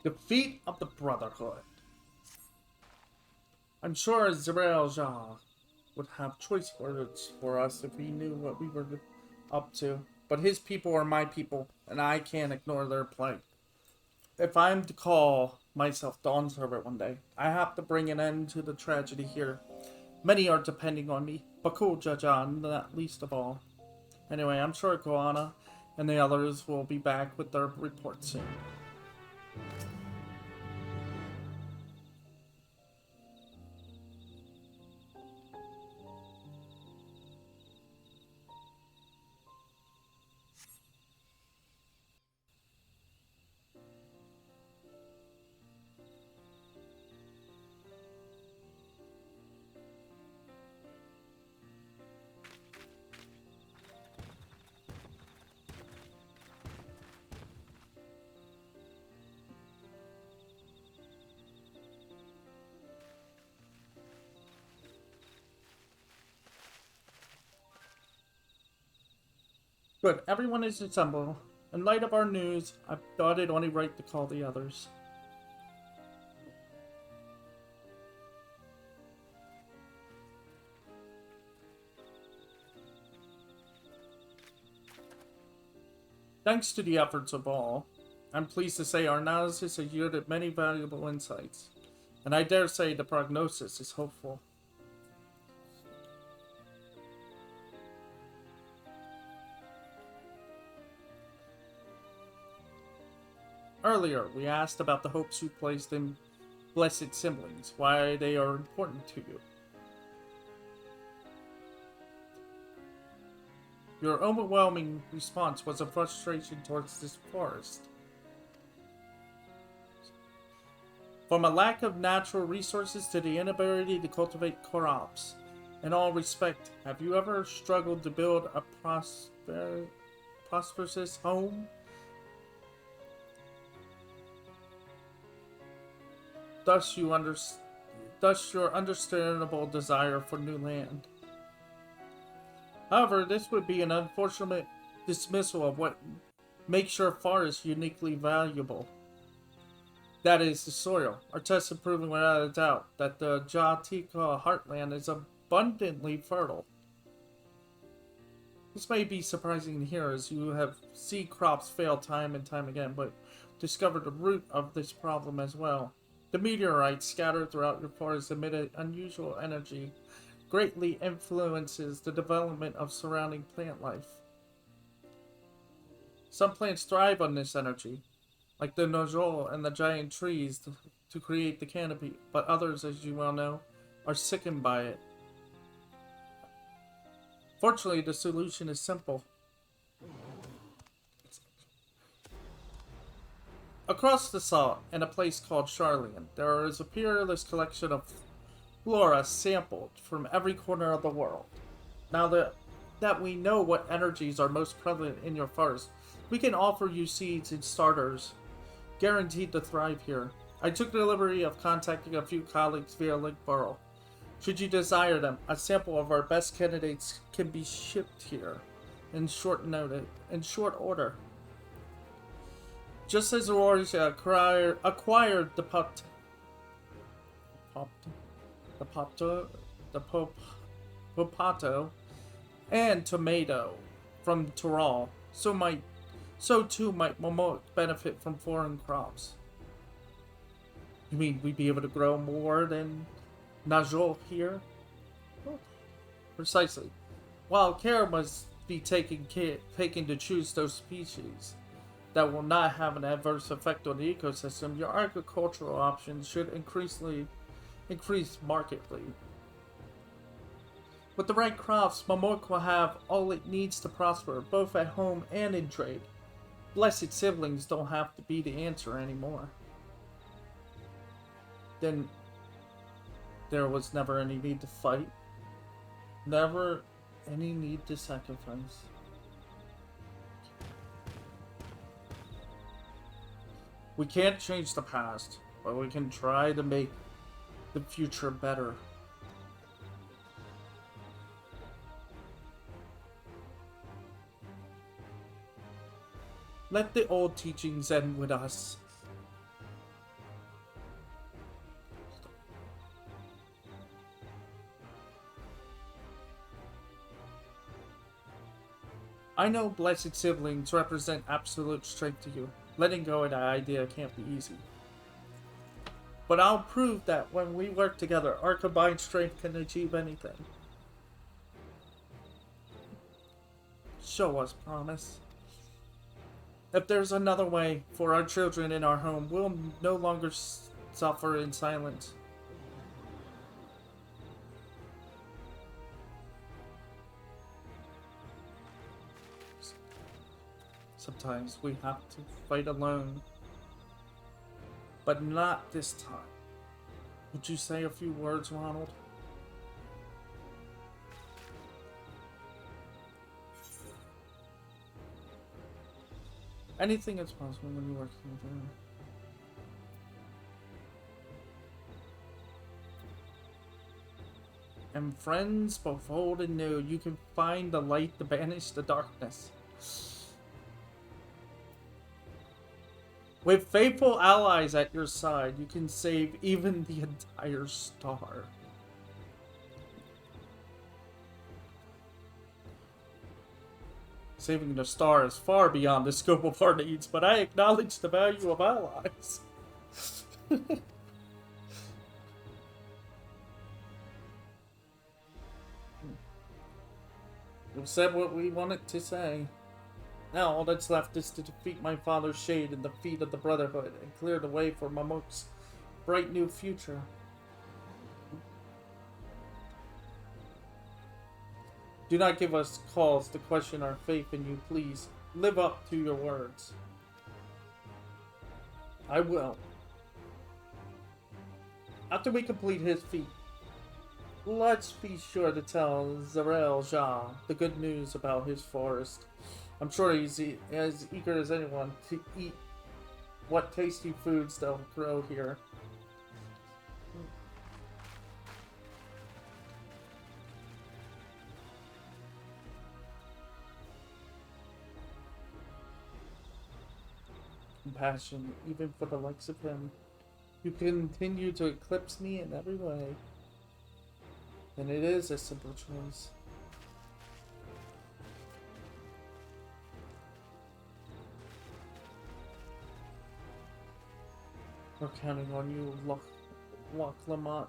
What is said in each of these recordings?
Defeat of the Brotherhood. I'm sure Zerael Jah would have choice words for us if he knew what we were up to. But his people are my people, and I can't ignore their plight. If I'm to call myself Dawn Servant one day, I have to bring an end to the tragedy here. Many are depending on me, Bakul Jajan not least of all. Anyway, I'm sure Koana and the others will be back with their report soon. Good, everyone is assembled. In light of our news, I thought it only right to call the others. Thanks to the efforts of all, I'm pleased to say our analysis has yielded many valuable insights, and I dare say the prognosis is hopeful. Earlier, we asked about the hopes you placed in blessed siblings, why they are important to you. Your overwhelming response was a frustration towards this forest. From a lack of natural resources to the inability to cultivate crops. In all respect, have you ever struggled to build a prosperous home? Thus your understandable desire for new land. However, this would be an unfortunate dismissal of what makes your forest uniquely valuable. That is the soil. Our tests have proven without a doubt that the Jatika heartland is abundantly fertile. This may be surprising to hear as you have seen crops fail time and time again, but discovered the root of this problem as well. The meteorites scattered throughout your forest emitted unusual energy, greatly influences the development of surrounding plant life. Some plants thrive on this energy, like the nojol and the giant trees to create the canopy, but others, as you well know, are sickened by it. Fortunately, the solution is simple. Across the salt, in a place called Charlian, there is a peerless collection of flora sampled from every corner of the world. Now that we know what energies are most prevalent in your forest, we can offer you seeds and starters, guaranteed to thrive here. I took the liberty of contacting a few colleagues via link burrow. Should you desire them, a sample of our best candidates can be shipped here in short order. Just as Aurora acquired the popato and tomato from Tyrol, so too might Momot benefit from foreign crops. You mean we'd be able to grow more than Najol here? Precisely. While care must be taken to choose those species that will not have an adverse effect on the ecosystem, your agricultural options should increase markedly. With the right crops, Momok will have all it needs to prosper, both at home and in trade. Blessed siblings don't have to be the answer anymore. Then there was never any need to fight. Never any need to sacrifice. We can't change the past, but we can try to make the future better. Let the old teachings end with us. I know blessed siblings represent absolute strength to you. Letting go of that idea can't be easy. But I'll prove that when we work together, our combined strength can achieve anything. Show us, promise. If there's another way for our children in our home, we'll no longer suffer in silence. Sometimes we have to fight alone. But not this time. Would you say a few words, Ronald? Anything is possible when you work together. And friends, both old and new, you can find the light to banish the darkness. With faithful allies at your side, you can save even the entire star. Saving the star is far beyond the scope of our needs, but I acknowledge the value of allies. We've said what we wanted to say. Now all that's left is to defeat my father's shade and the feet of the Brotherhood and clear the way for Mamuk's bright new future. Do not give us cause to question our faith in you, please. Live up to your words. I will. After we complete his feat, let's be sure to tell Zarel Jah the good news about his forest. I'm sure he's as eager as anyone to eat what tasty foods they'll grow here. Compassion, even for the likes of him. You continue to eclipse me in every way. And it is a simple choice. We're counting on you, Lamont.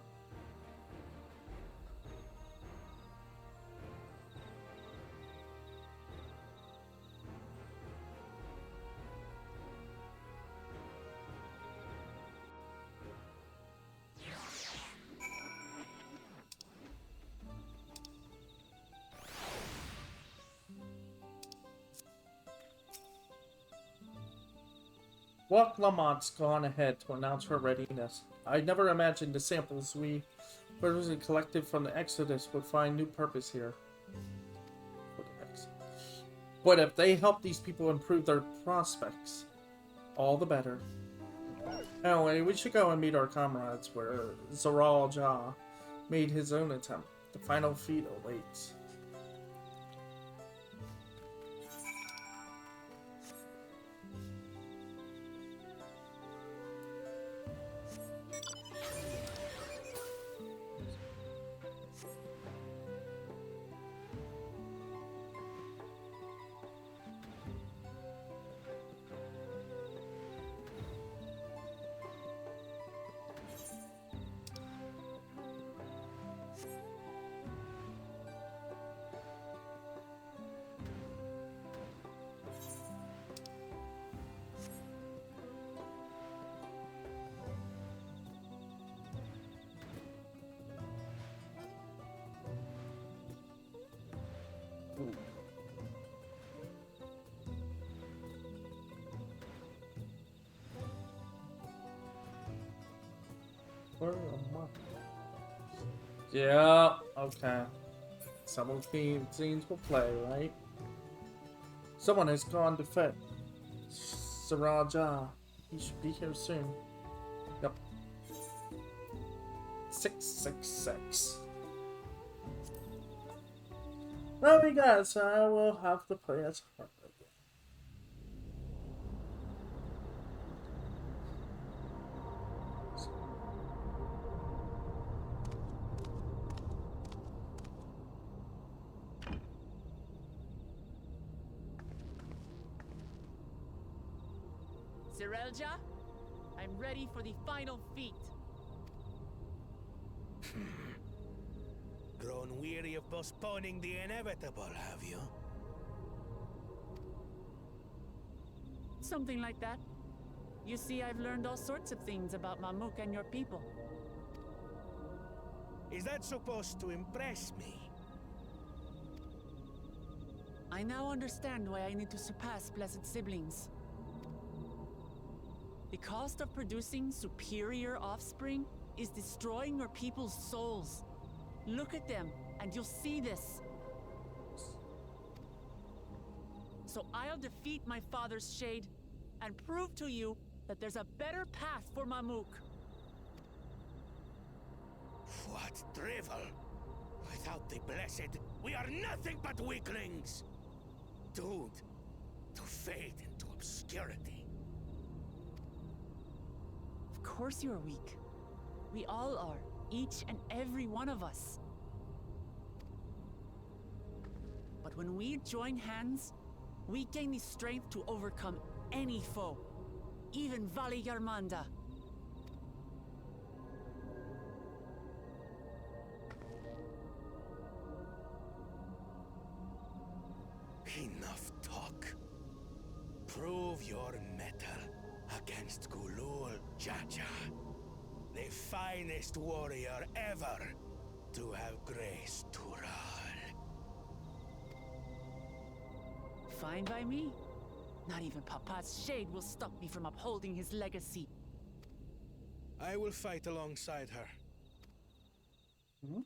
Lamont's gone ahead to announce her readiness. I never imagined the samples we originally collected from the Exodus would find new purpose here. But if they help these people improve their prospects, all the better. Anyway, we should go and meet our comrades where Zarel Jah made his own attempt. The final feat awaits. Yeah, okay. Some of the scenes will play, right? Someone has gone to fetch Zarel Jah. He should be here soon. Yep. 666. Well, we got, so I will have to play as hard again. Cirelja, I'm ready for the final feat. Grown weary of postponing the inevitable, have you? Something like that. You see, I've learned all sorts of things about Mamuk and your people. Is that supposed to impress me? I now understand why I need to surpass blessed siblings. The cost of producing superior offspring is destroying your people's souls. Look at them, and you'll see this. So I'll defeat my father's shade, and prove to you that there's a better path for Mamuk. What drivel! Without the blessed, we are nothing but weaklings! Doomed to fade into obscurity. Of course you're weak. We all are, each and every one of us. But when we join hands, we gain the strength to overcome any foe, even Vali Yarmanda. Enough talk. Prove your mettle against Gulul Jaja, the finest warrior ever to have graced Tural. Fine by me. Not even Papa's shade will stop me from upholding his legacy. I will fight alongside her. Hmm?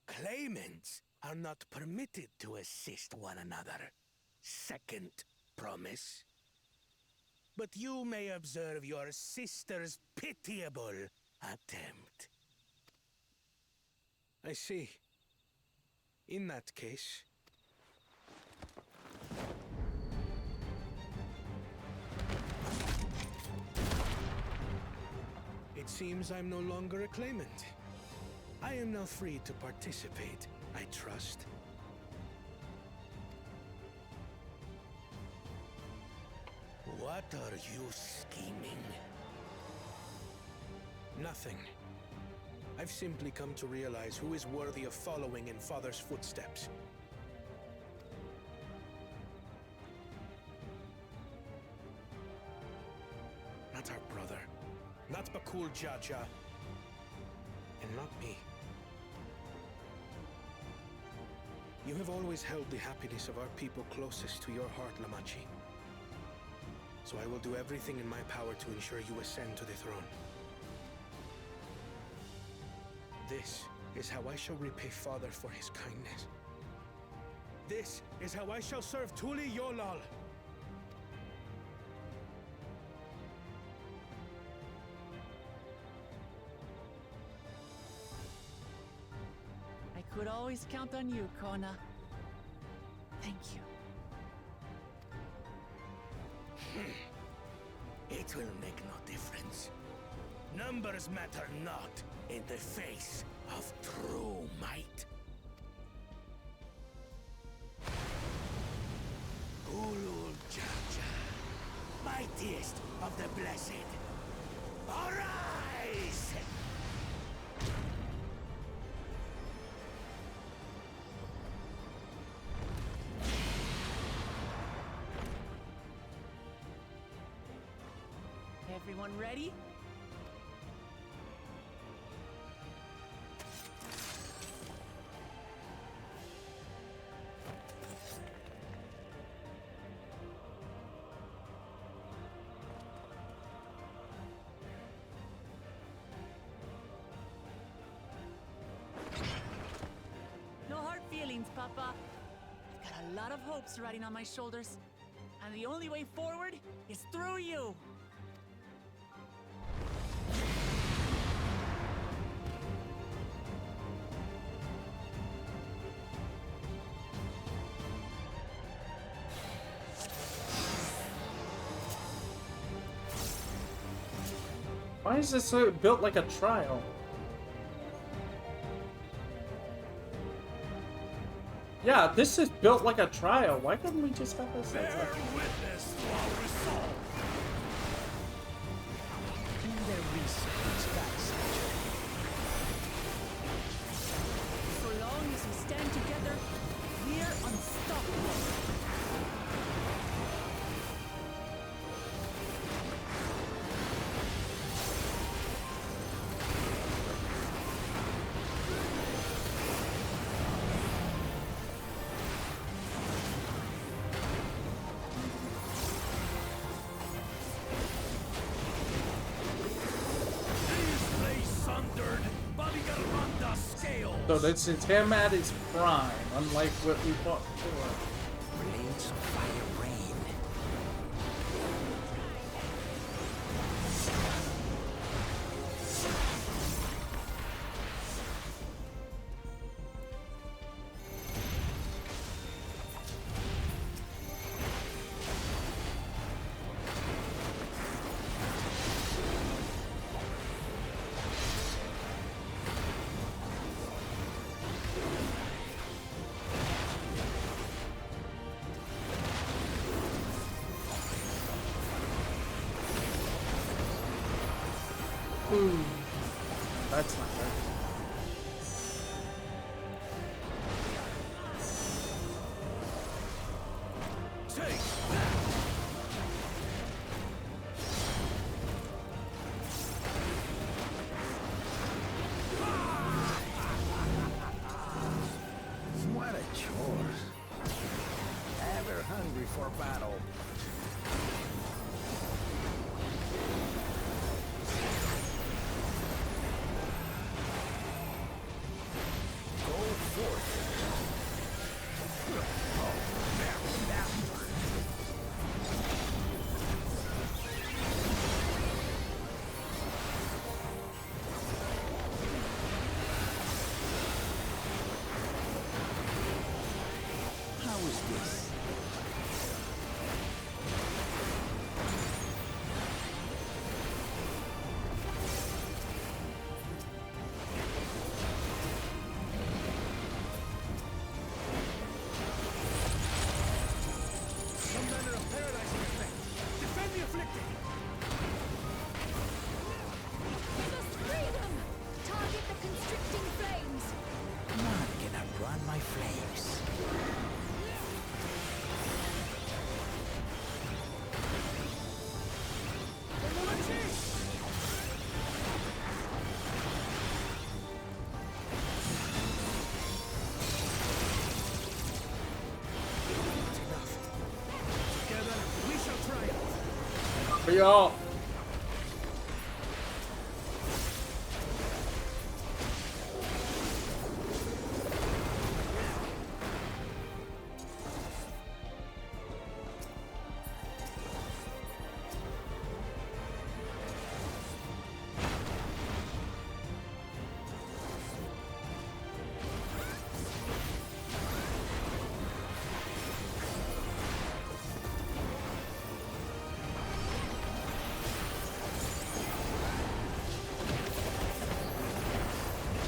Claimants are not permitted to assist one another. Second promise. But you may observe your sister's pitiable attempt. I see. In that case... It seems I'm no longer a claimant. I am now free to participate, I trust. What are you scheming? Nothing. I've simply come to realize who is worthy of following in Father's footsteps. Not our brother. Not Bakul Jaja. And not me. You have always held the happiness of our people closest to your heart, Lamachi. So I will do everything in my power to ensure you ascend to the throne. This is how I shall repay Father for his kindness. This is how I shall serve Tuli Yolal. I could always count on you, Kona. Thank you. It will make no difference. Numbers matter not in the face of true might. Ulul Jaja, mightiest of the blessed, arise! Everyone ready? No hard feelings, Papa. I've got a lot of hopes riding on my shoulders, and the only way forward is through you. Why is this built like a trial? Yeah, this is built like a trial. Why couldn't we just have this? Bear witness to our resolve. Do their research, that's So long as we stand together, we're unstoppable. So this is him at his prime, unlike what we fought before. blades of fire rain. Ooh, that's not good. Take What a chore. Ever hungry for battle. Go forth. How is this? some manner of paralyzing effect. Defend the afflicted. Give us freedom! Target the constricting flames! None can outrun my flames. Together, we shall triumph. We all.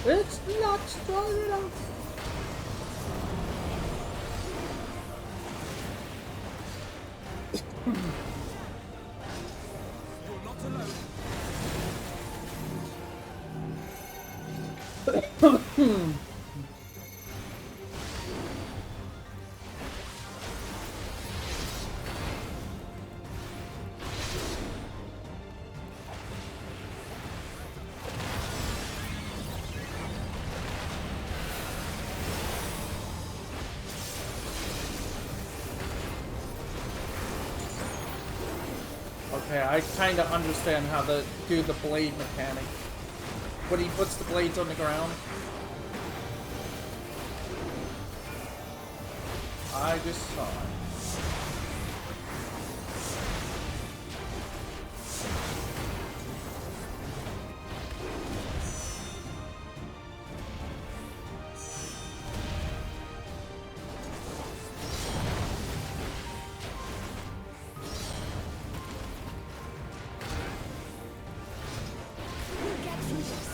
It's not strong enough. You're not alone. Okay, I kind of understand how to do the blade mechanic. When he puts the blades on the ground. I just saw it. We'll get through this.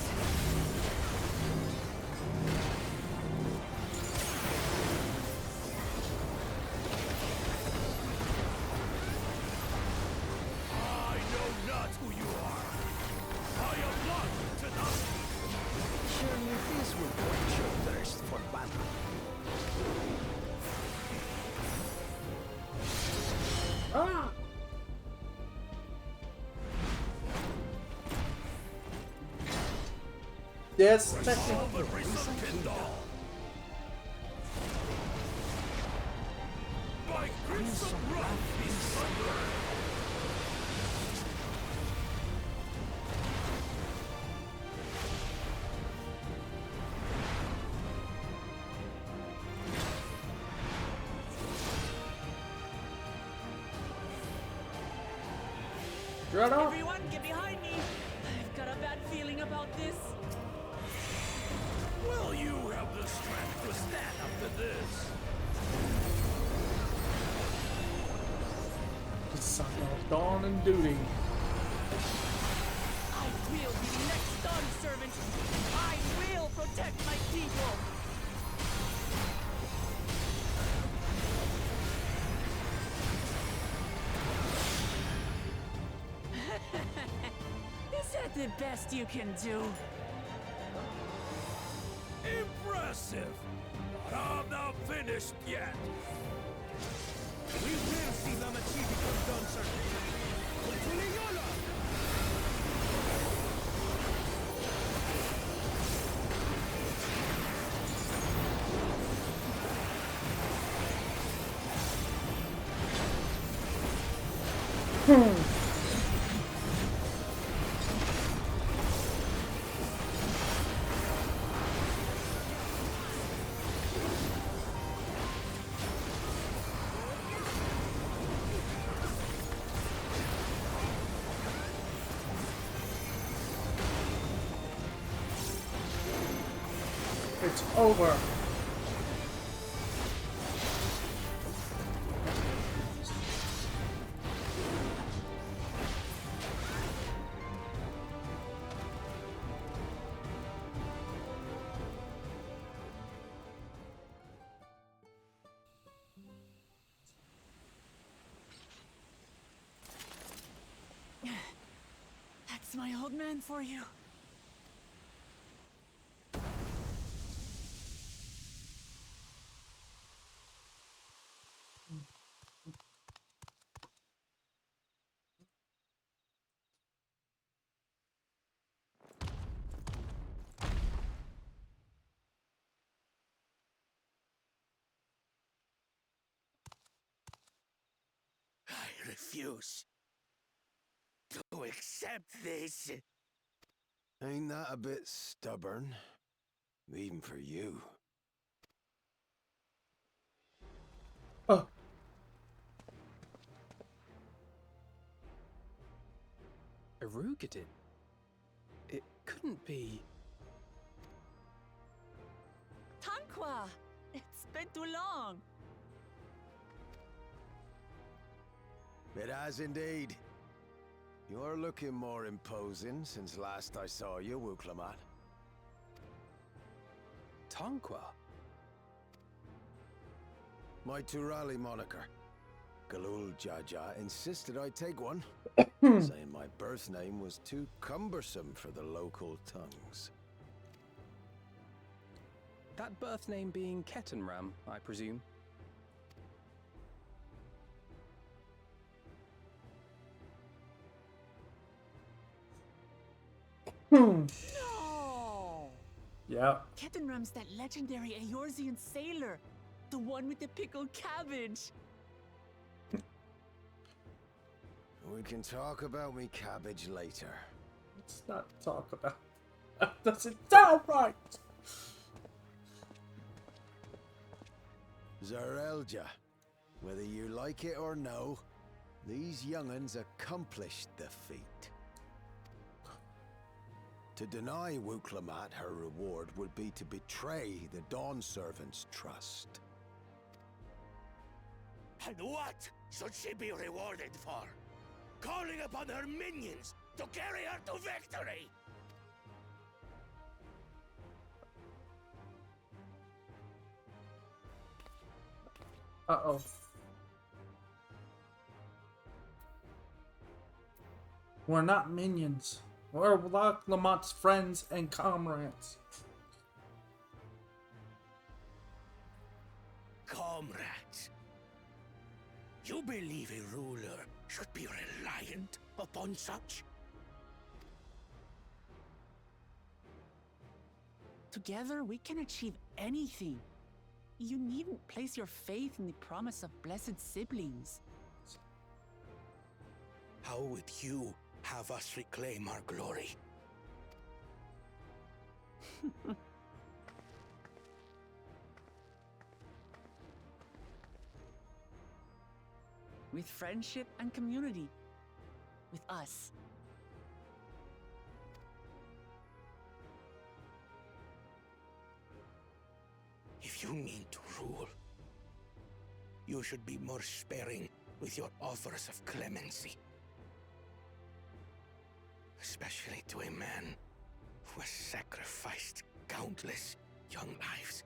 will quench your thirst for battle. Ah! Yes, technically. Shut up. Everyone, get behind me! I've got a bad feeling about this. Will you have the strength to stand up to this? The son of dawn and duty. I will be the next dawn servant. I will protect my people. Is that the best you can do? Impressive! But I'm not finished yet. We will see them achieve it done, sir. It's over. That's my old man for you. I refuse to accept this. Ain't that a bit stubborn? Even for you. Oh, Erugadin? It couldn't be... Tanqua! It's been too long. It has indeed. You're looking more imposing since last I saw you, Wuklamat. Tanqua? My Turali moniker. Galul Jaja insisted I take one, saying my birth name was too cumbersome for the local tongues. That birth name being Ketenram, I presume? No! yeah. Ketenram's that legendary Eorzean sailor. The one with the pickled cabbage. We can talk about me cabbage later. Let's not talk about that. Doesn't sound right. Zarelja, whether you like it or no, these young'uns accomplished the feat. To deny Wuklamat her reward would be to betray the Dawn Servant's trust. And what should she be rewarded for? Calling upon her minions to carry her to victory! Uh-oh. We're not minions. We're Lamat's friends and comrades. comrades. You believe a ruler should be reliant upon such? Together, we can achieve anything. You needn't place your faith in the promise of blessed siblings. How would you have us reclaim our glory? With friendship and community. With us. If you mean to rule, you should be more sparing with your offers of clemency. Especially to a man who has sacrificed countless young lives.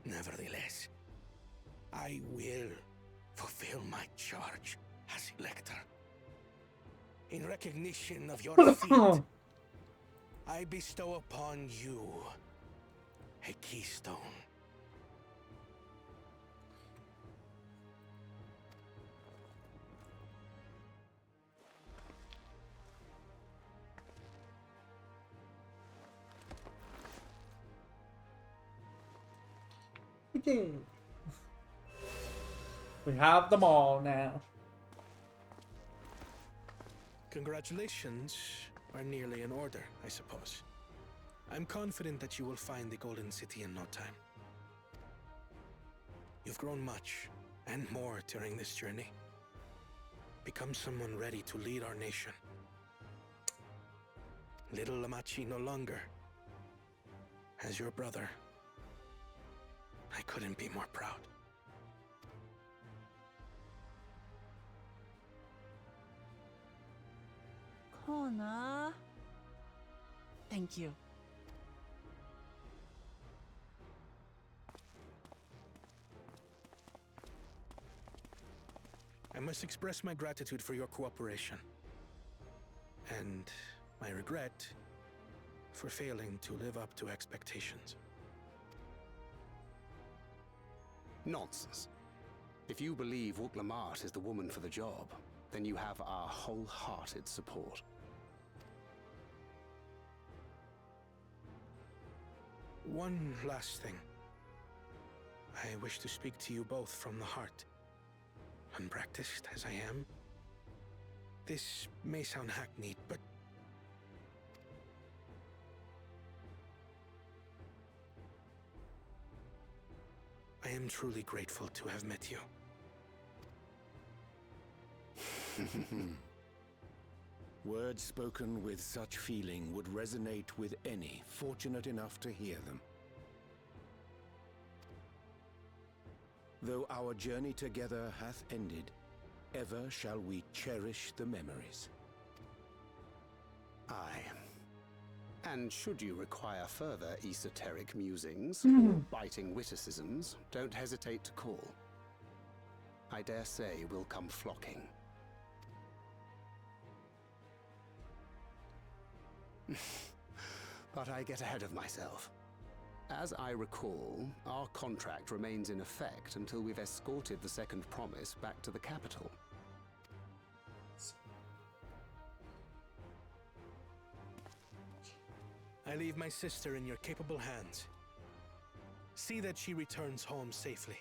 Nevertheless, I will fulfill my charge as Elector. In recognition of your feat, I bestow upon you a keystone. We have them all now. Congratulations are nearly in order, I suppose. I'm confident that you will find the Golden City in no time. You've grown much, and more during this journey. Become someone ready to lead our nation. Little Lamachi no longer. As your brother, I couldn't be more proud. Kona. Thank you. I must express my gratitude for your cooperation. And my regret for failing to live up to expectations. Nonsense. If you believe Uklamat is the woman for the job, then you have our wholehearted support. One last thing. I wish to speak to you both from the heart. Unpracticed as I am, this may sound hackneyed, but I am truly grateful to have met you. Words spoken with such feeling would resonate with any fortunate enough to hear them. Though our journey together hath ended, ever shall we cherish the memories. Aye. And should you require further esoteric musings or biting witticisms, don't hesitate to call. I dare say we'll come flocking. But I get ahead of myself. As I recall, our contract remains in effect until we've escorted the second promise back to the capital. I leave my sister in your capable hands. See that she returns home safely.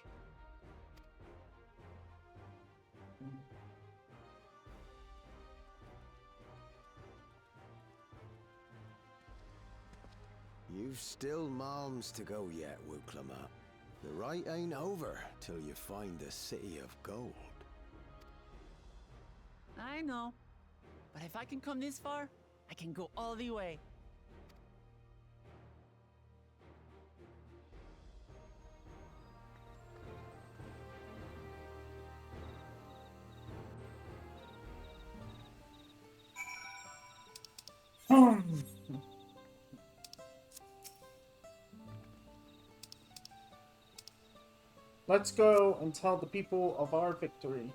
You've still malms to go yet, Wuklamat. The rite ain't over till you find the city of gold. I know. But if I can come this far, I can go all the way. Let's go and tell the people of our victory.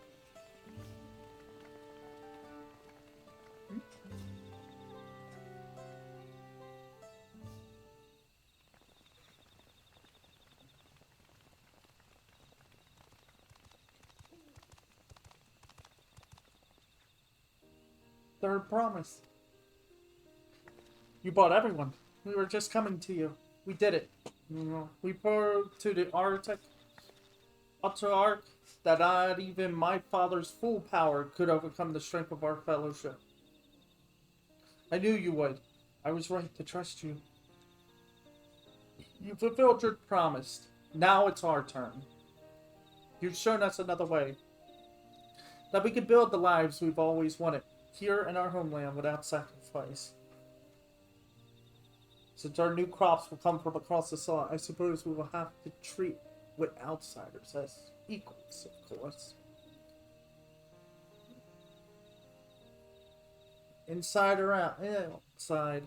third promise. You bought everyone. We were just coming to you. We did it. We proved to the Arch that not even my father's full power could overcome the strength of our fellowship. I knew you would. I was right to trust you. You fulfilled your promise. Now it's our turn. You've shown us another way. That we can build the lives we've always wanted, here in our homeland without sacrifice. Since our new crops will come from across the sea, I suppose we will have to treat with outsiders as equals, of course. Inside or outside,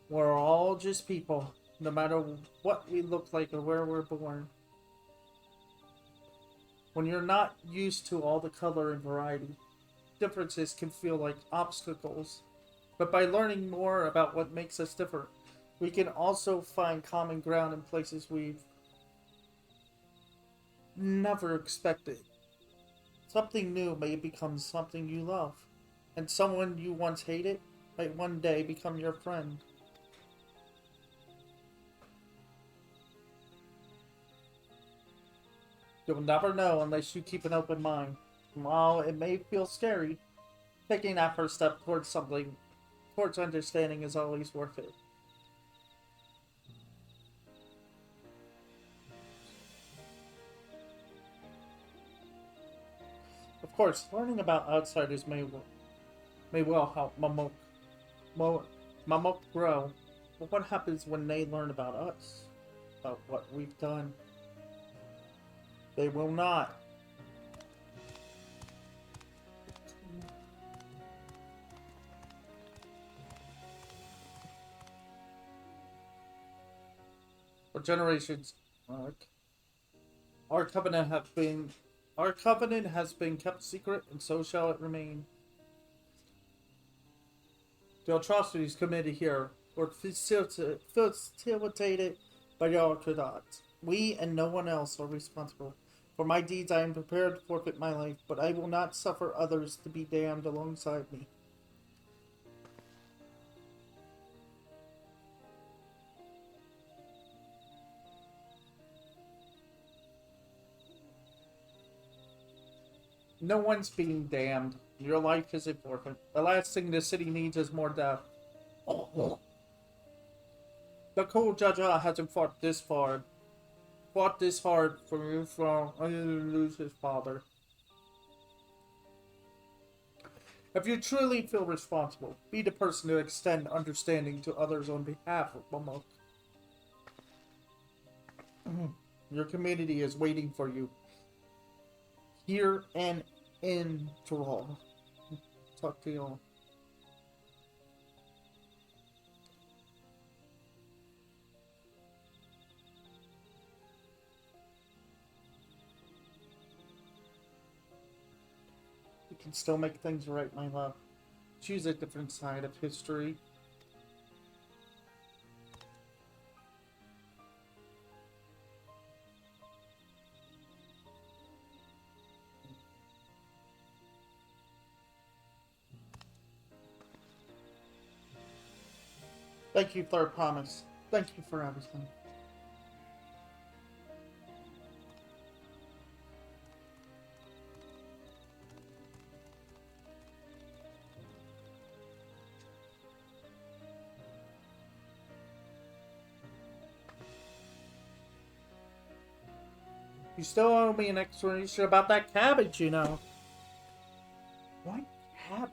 we're all just people, no matter what we look like or where we're born. When you're not used to all the color and variety, differences can feel like obstacles. But by learning more about what makes us different, we can also find common ground in places we've never expected. Something new may become something you love, and someone you once hated might one day become your friend. You'll never know unless you keep an open mind. While it may feel scary, taking that first step towards understanding is always worth it. Of course, learning about outsiders may well help Mamok grow. But what happens when they learn about us? About what we've done? They will not. For generations, our covenant has been kept secret, and so shall it remain. The atrocities committed here were facilitated by the Orthodox. We and no one else are responsible. For my deeds I am prepared to forfeit my life, but I will not suffer others to be damned alongside me. No one's being damned. Your life is important. The last thing the city needs is more death. The cool Jaja hasn't fought this hard for you from to lose his father. If you truly feel responsible, be the person to extend understanding to others on behalf of Momok. Your community is waiting for you. Here and in Toral. Talk to y'all. We can still make things right, my love. Choose a different side of history. Thank you, Third Promise. Thank you for everything. You still owe me an explanation about that cabbage, you know. What cabbage?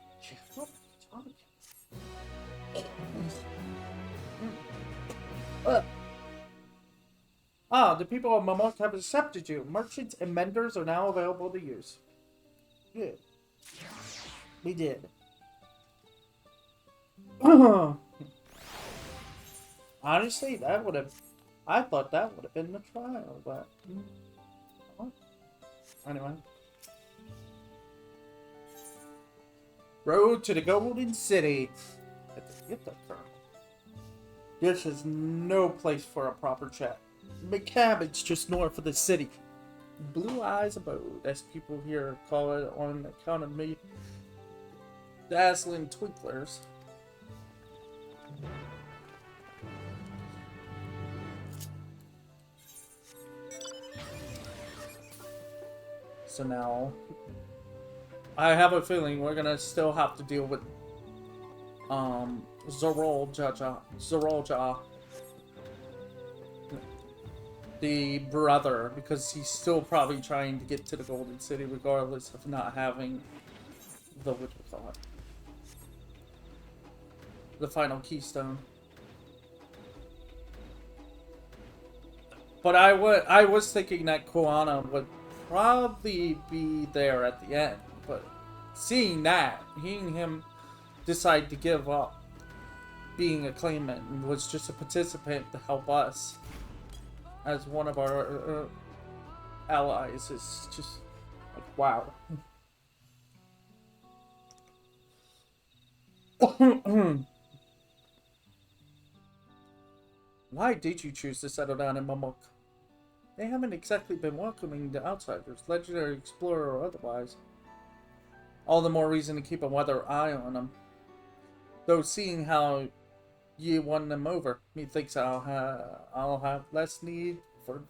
What are you talking about? The people of Momok have accepted you. Merchants and menders are now available to use. Good. We did. Honestly, I thought that would have been the trial, but... Anyway. Road to the Golden City. Get the girl. This is no place for a proper chat. McCabbage just north of the city. Blue Eyes Abode, as people here call it on account of me dazzling twinklers. So now, I have a feeling we're gonna still have to deal with, Zorolja, the brother, because he's still probably trying to get to the Golden City regardless of not having the, what we call it, the final keystone. But I was thinking that Koana would probably be there at the end, but seeing him decide to give up being a claimant and was just a participant to help us as one of our allies is just like, wow. Why did you choose to settle down in Mamuk? They haven't exactly been welcoming to outsiders, legendary explorer or otherwise. All the more reason to keep a weather eye on them. Though seeing how ye won them over, methinks I'll have less need for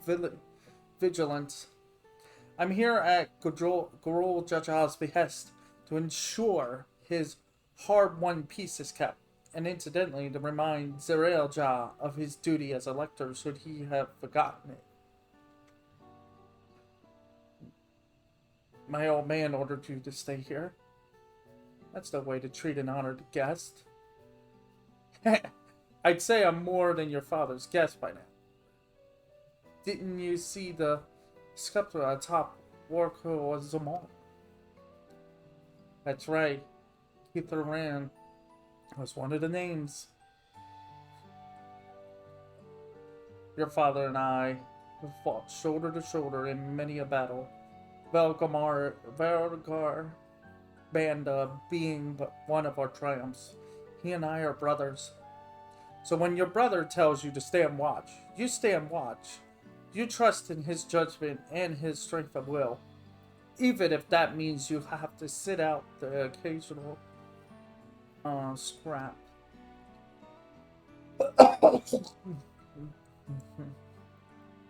vigilance. I'm here at Gorol Jaja's behest to ensure his hard-won peace is kept, and incidentally to remind Zerael Jah of his duty as elector should he have forgotten it. My old man ordered you to stay here. That's no way to treat an honored guest. I'd say I'm more than your father's guest by now. Didn't you see the sculpture atop Warko Zaman? That's right. Keith Ran was one of the names. Your father and I have fought shoulder to shoulder in many a battle. Velgar Banda being but one of our triumphs. He and I are brothers. So when your brother tells you to stand watch, you stand watch. You trust in his judgment and his strength of will. Even if that means you have to sit out the occasional scrap.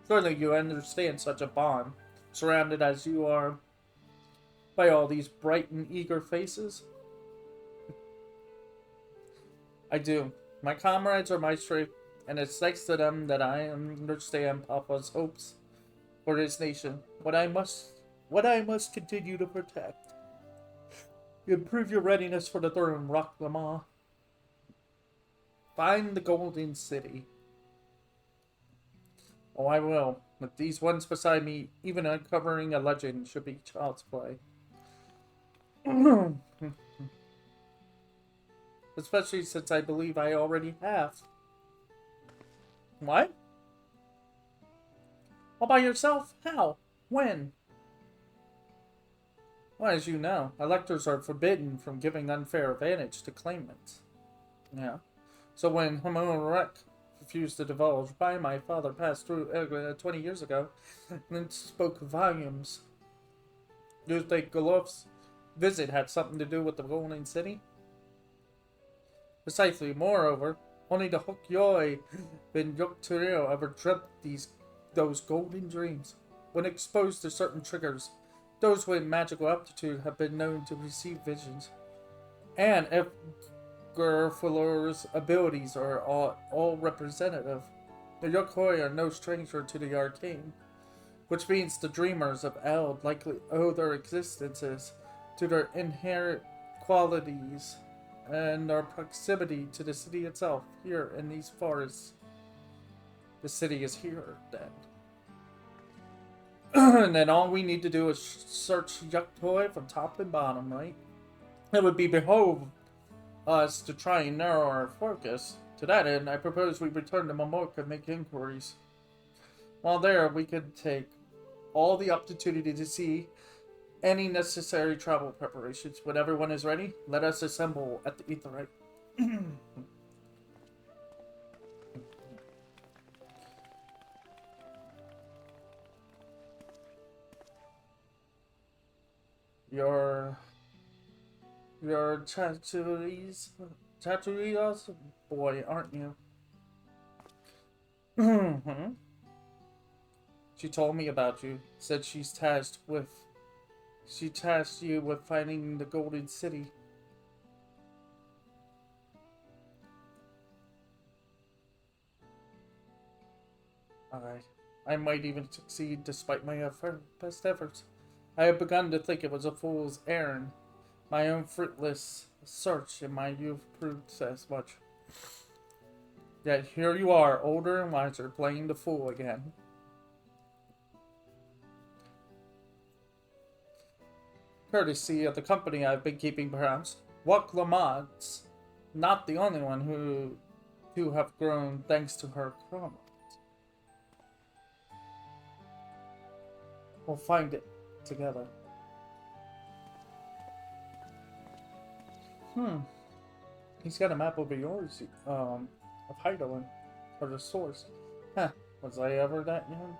Surely you understand such a bond, surrounded as you are by all these bright and eager faces? I do. My comrades are my strength, and it's thanks to them that I understand Papa's hopes for his nation. What I must continue to protect. Improve your readiness for the throne, Rock Lama. Find the Golden City. Oh, I will. With these ones beside me, even uncovering a legend should be child's play. Especially since I believe I already have. What? All by yourself? How? When? Well, as you know, electors are forbidden from giving unfair advantage to claimants. Yeah. So when Hamonrek refused to divulge why my father passed through 20 years ago, and spoke volumes. Do you think Golof's visit had something to do with the Golden City? Precisely. Moreover, only the Hokyoi Ben Yoktureo ever dreamt those golden dreams. When exposed to certain triggers, those with magical aptitude have been known to receive visions. And if Gerfalor's abilities are all representative, the Yokoi are no stranger to the arcane, which means the dreamers of Eld likely owe their existences to their inherent qualities and our proximity to the city itself, here in these forests. The city is here, then. And then all we need to do is search Yuktoi from top and bottom, right? It would be behove us to try and narrow our focus. To that end, I propose we return to Momok and make inquiries. While there, we could take all the opportunity to see any necessary travel preparations. When everyone is ready, let us assemble at the Aetheryte. You're Chaturi's boy, aren't you? Mm-hmm. She told me about you. Said she tasked you with finding the Golden City. I might even succeed despite my best efforts. I have begun to think it was a fool's errand. My own fruitless search in my youth proved as much. Yet here you are, older and wiser, playing the fool again. Courtesy of the company I've been keeping, perhaps. Wak Lamad's not the only one who have grown thanks to her crime. We'll find it together. He's got a map over yours, of Heidelin, or the source. Huh, was I ever that young?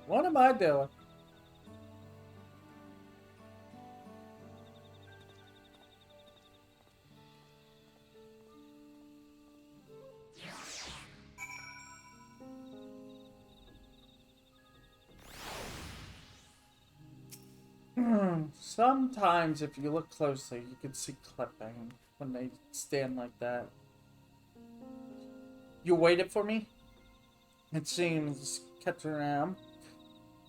What am I doing? Sometimes, if you look closely, you can see clipping when they stand like that. You waited for me? It seems Ketram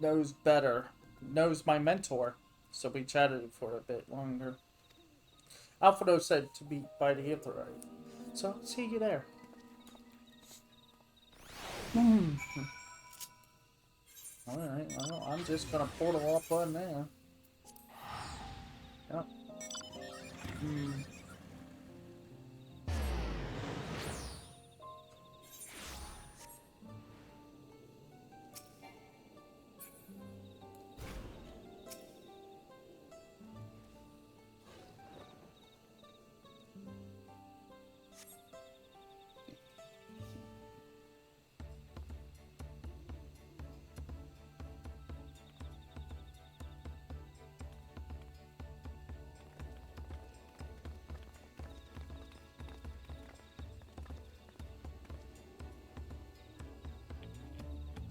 knows my mentor, so we chatted for a bit longer. Alfredo said to meet by the Aetherite, so I'll see you there. Alright, well, I'm just gonna portal up on there. Yep.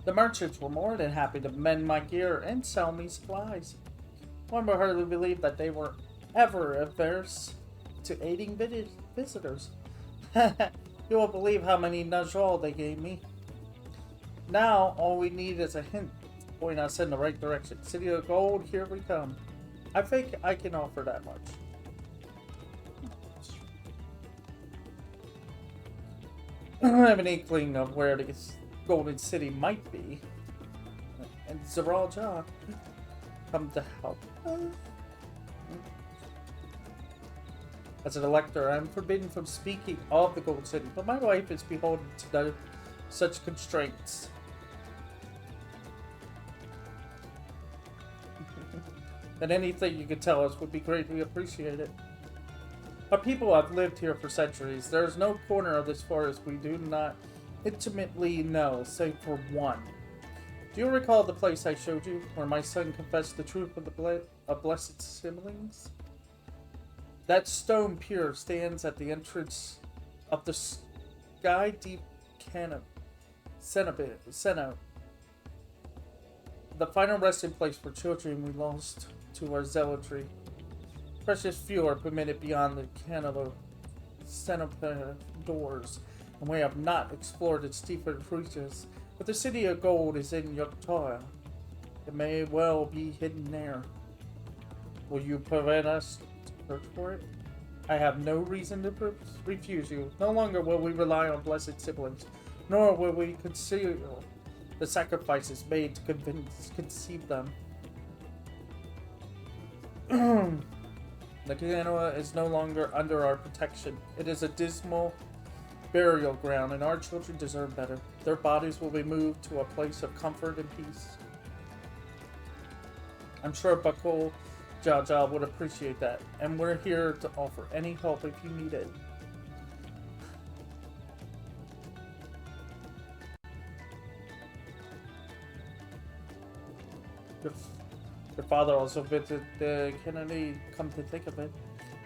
The merchants were more than happy to mend my gear and sell me supplies. One would hardly believe that they were ever averse to aiding visitors. You won't believe how many najal they gave me. Now, all we need is a hint to point us in the right direction. City of Gold, here we come. I think I can offer that much. I have an inkling of where this Golden City might be. And Zaraja come to help. As an elector, I am forbidden from speaking of the Gold City, but my wife is beholden to such constraints. And anything you could tell us would be greatly appreciated. Our people have lived here for centuries. There is no corner of this forest we do not intimately know, save for one. Do you recall the place I showed you, where my son confessed the truth of the blessed siblings? That stone pier stands at the entrance of the sky-deep cenote, the final resting place for children we lost to our zealotry. Precious few are permitted beyond the cenote doors, and we have not explored its deeper reaches. But the City of Gold is in Yoktoa. It may well be hidden there. Will you prevent us to search for it? I have no reason to refuse you. No longer will we rely on blessed siblings, nor will we conceal the sacrifices made to conceive them. The Kanoa is no longer under our protection. It is a dismal burial ground, and our children deserve better. Their bodies will be moved to a place of comfort and peace. I'm sure Bakul Jaja would appreciate that, and we're here to offer any help if you need it. Your father also visited the Kennedy, come to think of it.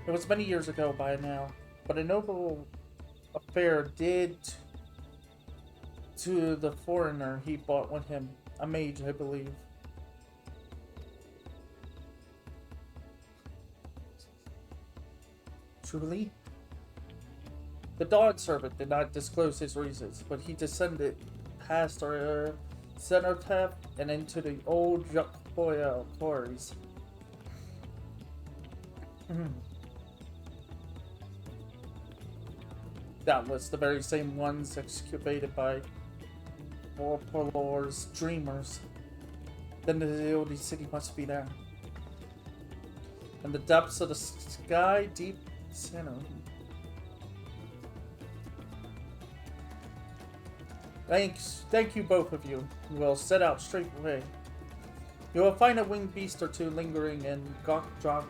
It was many years ago by now, but a notable affair did to the foreigner he brought with him, a mage, I believe. Truly? The dog servant did not disclose his reasons, but he descended past our cenotaph and into the old Jacoya quarries. Doubtless the very same ones excavated by Warpolor's dreamers. Then the old city must be there. In the depths of the sky, deep center. Thank you both of you. We'll set out straight away. You will find a winged beast or two lingering in Gokdrag.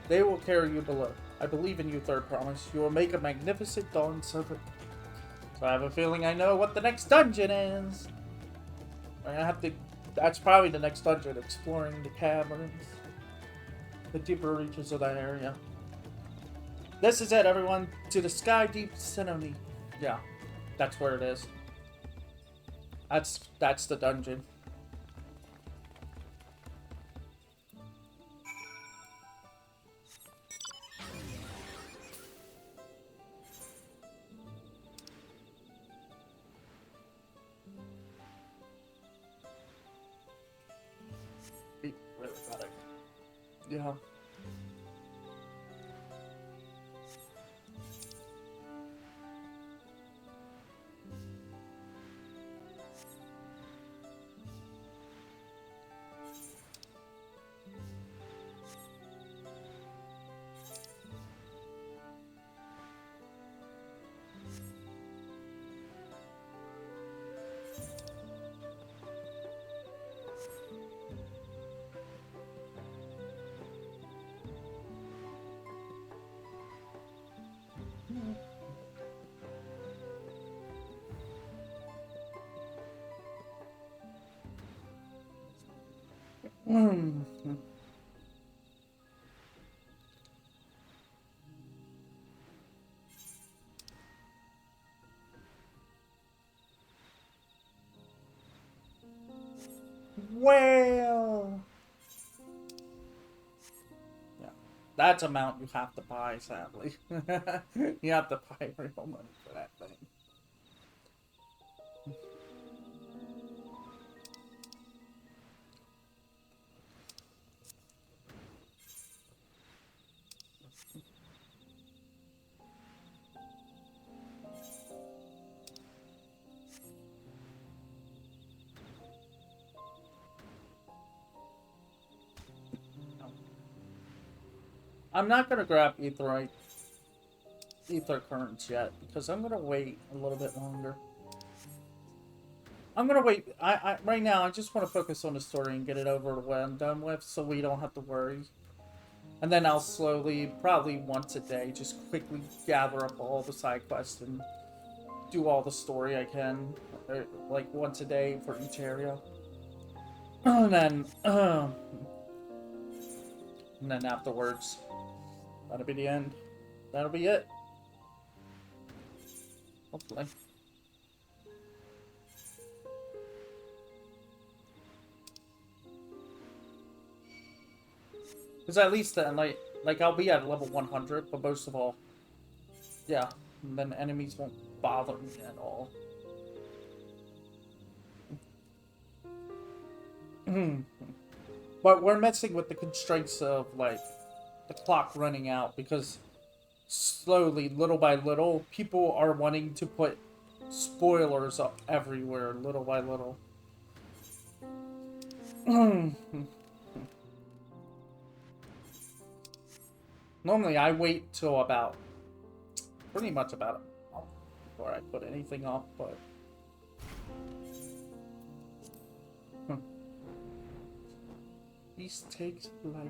They will carry you below. I believe in you, Third Promise. You will make a magnificent dawn servant. So I have a feeling I know what the next dungeon is. I have to. That's probably the next dungeon, exploring the caverns, the deeper reaches of that area. This is it, everyone. To the sky deep Senoni. Yeah, that's where it is. That's the dungeon. Yeah. Well, yeah, that's a mount you have to buy, sadly. You have to buy real money for that thing. I'm not gonna grab ether currents yet because I'm gonna wait a little bit longer. I'm gonna wait. Right now I just want to focus on the story and get it over when I'm done with, so we don't have to worry. And then I'll slowly, probably once a day, just quickly gather up all the side quests and do all the story I can, like once a day for each area. And then afterwards, that'll be the end. That'll be it. Hopefully. Because at least then, like I'll be at level 100, but most of all, yeah, and then enemies won't bother me at all. But we're messing with the constraints of, like, the clock running out, because slowly, little by little, people are wanting to put spoilers up everywhere, little by little. Normally, I wait till pretty much about a month before I put anything up, but... Beast takes flight.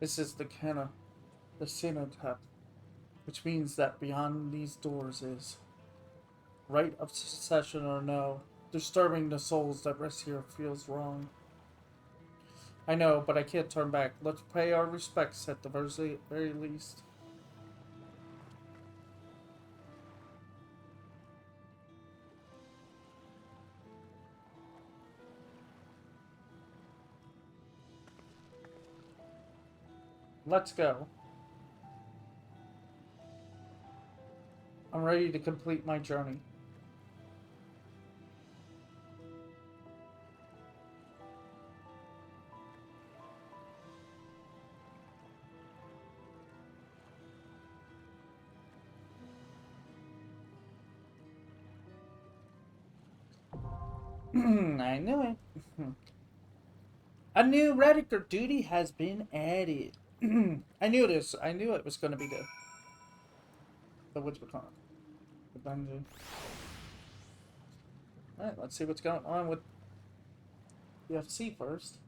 This is the cenotaph, which means that beyond these doors is right of succession or no. Disturbing the souls that rest here feels wrong. I know, but I can't turn back. Let's pay our respects at the very least. Let's go. I'm ready to complete my journey. I knew it. A new Rediker duty has been added. I knew this. I knew it was going to be the what's it called? The dungeon. Alright, let's see what's going on with the FC first.